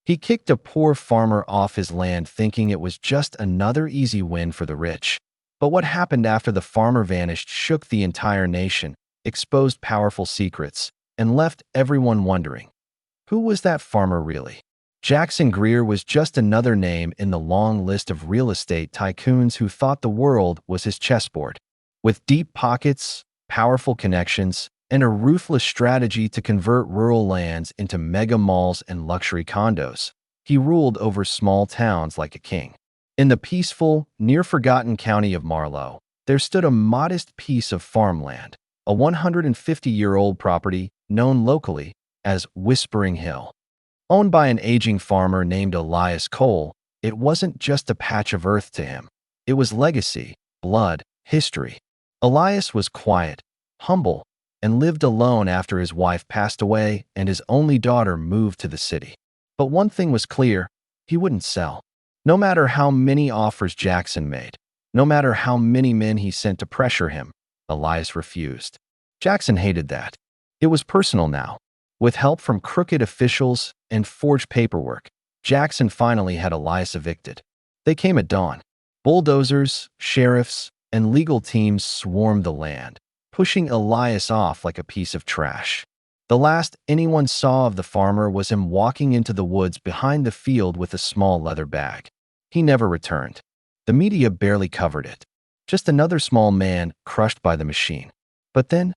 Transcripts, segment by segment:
He kicked a poor farmer off his land thinking it was just another easy win for the rich. But what happened after the farmer vanished shook the entire nation, exposed powerful secrets, and left everyone wondering, who was that farmer really? Jackson Greer was just another name in the long list of real estate tycoons who thought the world was his chessboard. With deep pockets, powerful connections, and a ruthless strategy to convert rural lands into mega malls and luxury condos, he ruled over small towns like a king. In the peaceful, near-forgotten county of Marlow, there stood a modest piece of farmland, a 150-year-old property known locally as Whispering Hill. Owned by an aging farmer named Elias Cole, it wasn't just a patch of earth to him. It was legacy, blood, history. Elias was quiet, humble, and lived alone after his wife passed away and his only daughter moved to the city. But one thing was clear, he wouldn't sell. No matter how many offers Jackson made, no matter how many men he sent to pressure him, Elias refused. Jackson hated that. It was personal now. With help from crooked officials and forged paperwork, Jackson finally had Elias evicted. They came at dawn. Bulldozers, sheriffs, and legal teams swarmed the land, pushing Elias off like a piece of trash. The last anyone saw of the farmer was him walking into the woods behind the field with a small leather bag. He never returned. The media barely covered it. Just another small man crushed by the machine. But then,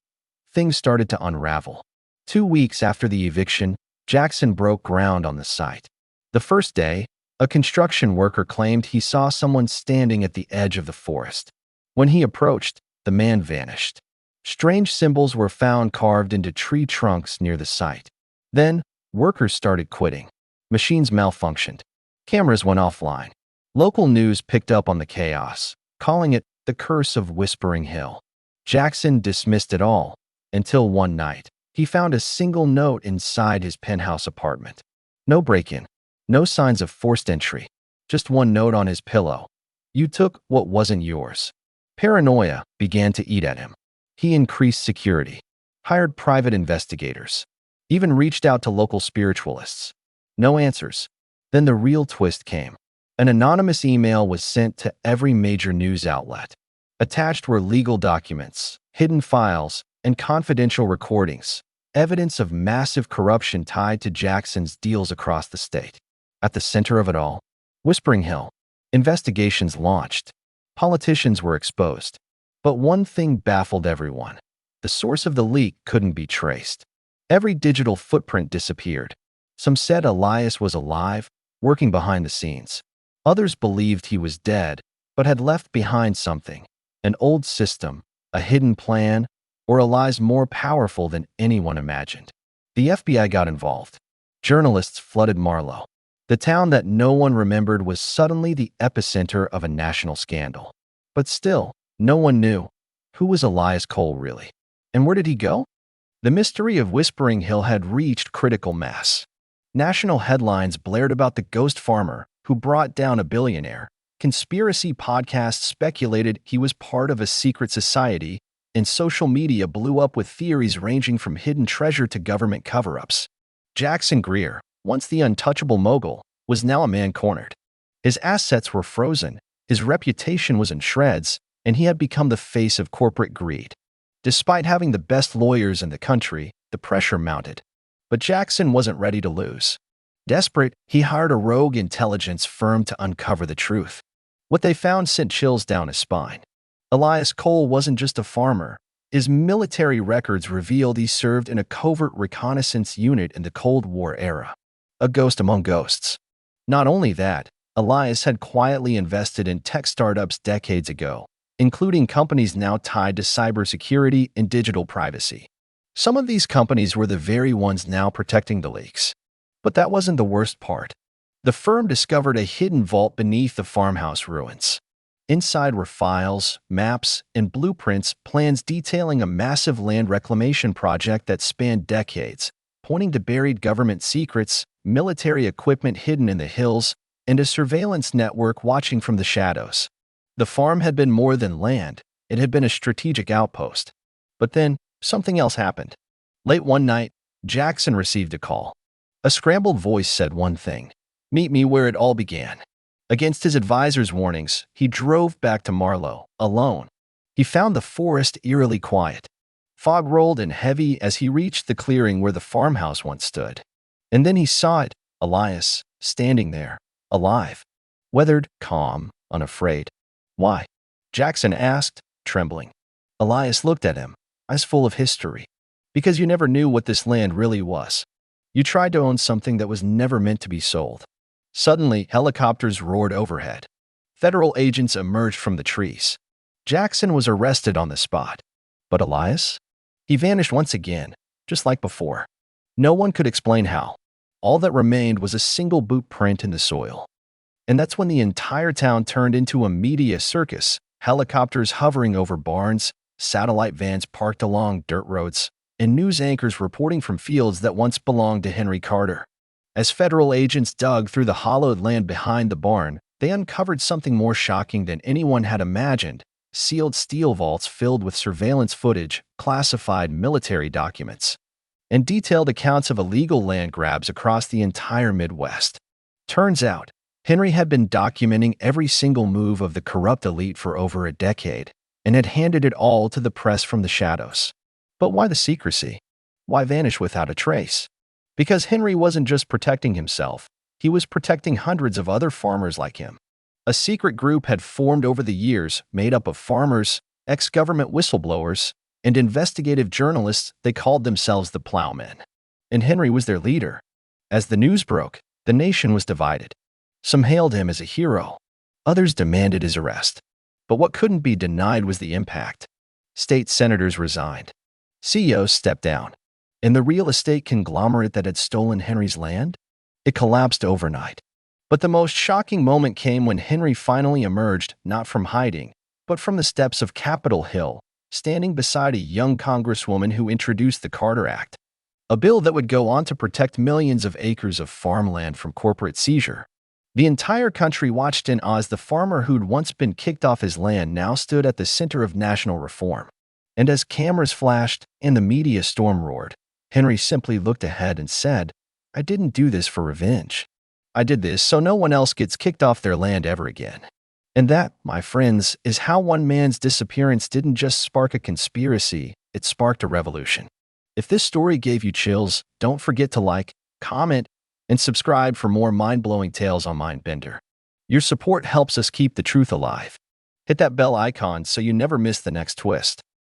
things started to unravel. 2 weeks after the eviction, Jackson broke ground on the site. The first day, a construction worker claimed he saw someone standing at the edge of the forest. When he approached, the man vanished. Strange symbols were found carved into tree trunks near the site. Then, workers started quitting. Machines malfunctioned. Cameras went offline. Local news picked up on the chaos, calling it the curse of Whispering Hill. Jackson dismissed it all, until one night, he found a single note inside his penthouse apartment. No break-in, no signs of forced entry, just one note on his pillow. You took what wasn't yours. Paranoia began to eat at him. He increased security, hired private investigators, even reached out to local spiritualists. No answers. Then the real twist came. An anonymous email was sent to every major news outlet. Attached were legal documents, hidden files, and confidential recordings, evidence of massive corruption tied to Jackson's deals across the state. At the center of it all, Whispering Hill. Investigations launched. Politicians were exposed. But one thing baffled everyone. The source of the leak couldn't be traced. Every digital footprint disappeared. Some said Elias was alive, working behind the scenes. Others believed he was dead, but had left behind something. An old system, a hidden plan, or a lies more powerful than anyone imagined. The FBI got involved. Journalists flooded Marlow. The town that no one remembered was suddenly the epicenter of a national scandal. But still, no one knew. Who was Elias Cole really? And where did he go? The mystery of Whispering Hill had reached critical mass. National headlines blared about the ghost farmer who brought down a billionaire. Conspiracy podcasts speculated he was part of a secret society, and social media blew up with theories ranging from hidden treasure to government cover-ups. Jackson Greer, once the untouchable mogul, was now a man cornered. His assets were frozen, his reputation was in shreds, and he had become the face of corporate greed. Despite having the best lawyers in the country, the pressure mounted. But Jackson wasn't ready to lose. Desperate, he hired a rogue intelligence firm to uncover the truth. What they found sent chills down his spine. Elias Cole wasn't just a farmer. His military records revealed he served in a covert reconnaissance unit in the Cold War era. A ghost among ghosts. Not only that, Elias had quietly invested in tech startups decades ago, including companies now tied to cybersecurity and digital privacy. Some of these companies were the very ones now protecting the leaks. But that wasn't the worst part. The firm discovered a hidden vault beneath the farmhouse ruins. Inside were files, maps, and blueprints, plans detailing a massive land reclamation project that spanned decades, pointing to buried government secrets, military equipment hidden in the hills, and a surveillance network watching from the shadows. The farm had been more than land. It had been a strategic outpost. But then, something else happened. Late one night, Jackson received a call. A scrambled voice said one thing: "Meet me where it all began." Against his advisor's warnings, he drove back to Marlow, alone. He found the forest eerily quiet. Fog rolled in heavy as he reached the clearing where the farmhouse once stood. And then he saw it, Elias, standing there, alive, weathered, calm, unafraid. "Why?" Jackson asked, trembling. Elias looked at him, eyes full of history. "Because you never knew what this land really was. You tried to own something that was never meant to be sold." Suddenly, helicopters roared overhead. Federal agents emerged from the trees. Jackson was arrested on the spot. But Elias? He vanished once again, just like before. No one could explain how. All that remained was a single boot print in the soil. And that's when the entire town turned into a media circus, helicopters hovering over barns, satellite vans parked along dirt roads, and news anchors reporting from fields that once belonged to Henry Carter. As federal agents dug through the hollowed land behind the barn, they uncovered something more shocking than anyone had imagined: sealed steel vaults filled with surveillance footage, classified military documents, and detailed accounts of illegal land grabs across the entire Midwest. Turns out, Henry had been documenting every single move of the corrupt elite for over a decade and had handed it all to the press from the shadows. But why the secrecy? Why vanish without a trace? Because Henry wasn't just protecting himself, he was protecting hundreds of other farmers like him. A secret group had formed over the years, made up of farmers, ex-government whistleblowers, and investigative journalists. They called themselves the Plowmen. And Henry was their leader. As the news broke, the nation was divided. Some hailed him as a hero. Others demanded his arrest. But what couldn't be denied was the impact. State senators resigned. CEOs stepped down. And the real estate conglomerate that had stolen Henry's land? It collapsed overnight. But the most shocking moment came when Henry finally emerged, not from hiding, but from the steps of Capitol Hill, standing beside a young congresswoman who introduced the Carter Act, a bill that would go on to protect millions of acres of farmland from corporate seizure. The entire country watched in awe as the farmer who'd once been kicked off his land now stood at the center of national reform. And as cameras flashed and the media storm roared, Henry simply looked ahead and said, "I didn't do this for revenge. I did this so no one else gets kicked off their land ever again." And that, my friends, is how one man's disappearance didn't just spark a conspiracy, it sparked a revolution. If this story gave you chills, don't forget to like, comment, and subscribe for more mind-blowing tales on Mindbender. Your support helps us keep the truth alive. Hit that bell icon so you never miss the next twist.